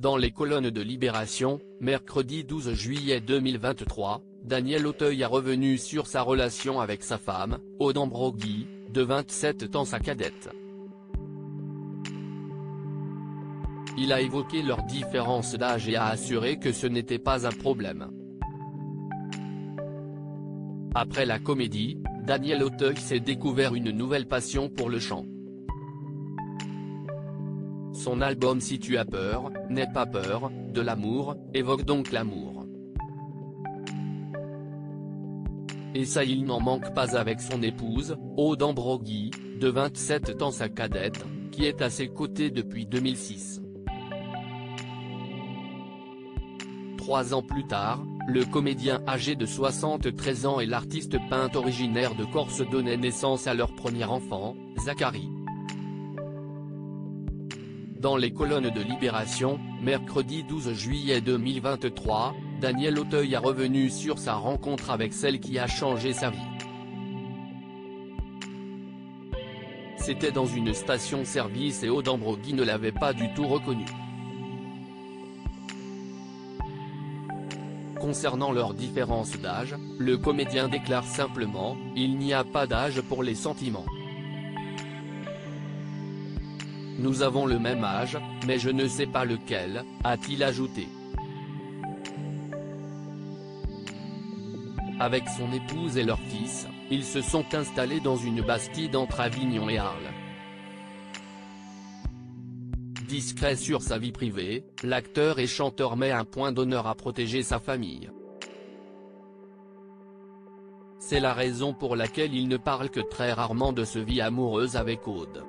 Dans les colonnes de Libération, mercredi 12 juillet 2023, Daniel Auteuil a revenu sur sa relation avec sa femme, Aude Ambroggi, de 27 ans, sa cadette. Il a évoqué leur différence d'âge et a assuré que ce n'était pas un problème. Après la comédie, Daniel Auteuil s'est découvert une nouvelle passion pour le chant. Son album Si tu as peur, n'aie pas peur, de l'amour, évoque donc l'amour. Et ça, il n'en manque pas avec son épouse, Aude Ambroggi, de 27 ans, sa cadette, qui est à ses côtés depuis 2006. 3 ans plus tard, le comédien âgé de 73 ans et l'artiste peintre originaire de Corse donnaient naissance à leur premier enfant, Zachary. Dans les colonnes de Libération, mercredi 12 juillet 2023, Daniel Auteuil a revenu sur sa rencontre avec celle qui a changé sa vie. C'était dans une station-service et Aude Ambroggi ne l'avait pas du tout reconnu. Concernant leur différence d'âge, le comédien déclare simplement « Il n'y a pas d'âge pour les sentiments. Nous avons le même âge, mais je ne sais pas lequel », a-t-il ajouté. Avec son épouse et leur fils, ils se sont installés dans une bastide entre Avignon et Arles. Discret sur sa vie privée, l'acteur et chanteur met un point d'honneur à protéger sa famille. C'est la raison pour laquelle il ne parle que très rarement de sa vie amoureuse avec Aude.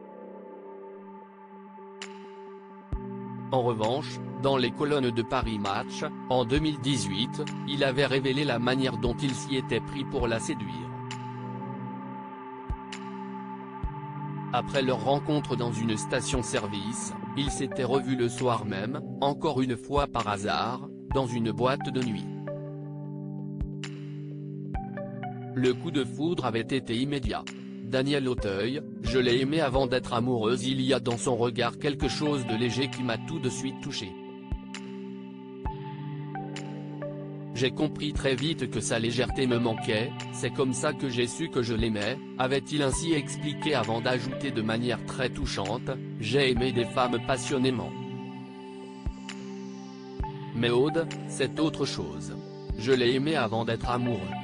En revanche, dans les colonnes de Paris Match, en 2018, il avait révélé la manière dont il s'y était pris pour la séduire. Après leur rencontre dans une station-service, ils s'étaient revus le soir même, encore une fois par hasard, dans une boîte de nuit. Le coup de foudre avait été immédiat. Daniel Auteuil, je l'ai aimé avant d'être amoureuse. Il y a dans son regard quelque chose de léger qui m'a tout de suite touché. J'ai compris très vite que sa légèreté me manquait, c'est comme ça que j'ai su que je l'aimais, avait-il ainsi expliqué avant d'ajouter de manière très touchante, j'ai aimé des femmes passionnément. Mais Aude, c'est autre chose. Je l'ai aimé avant d'être amoureux.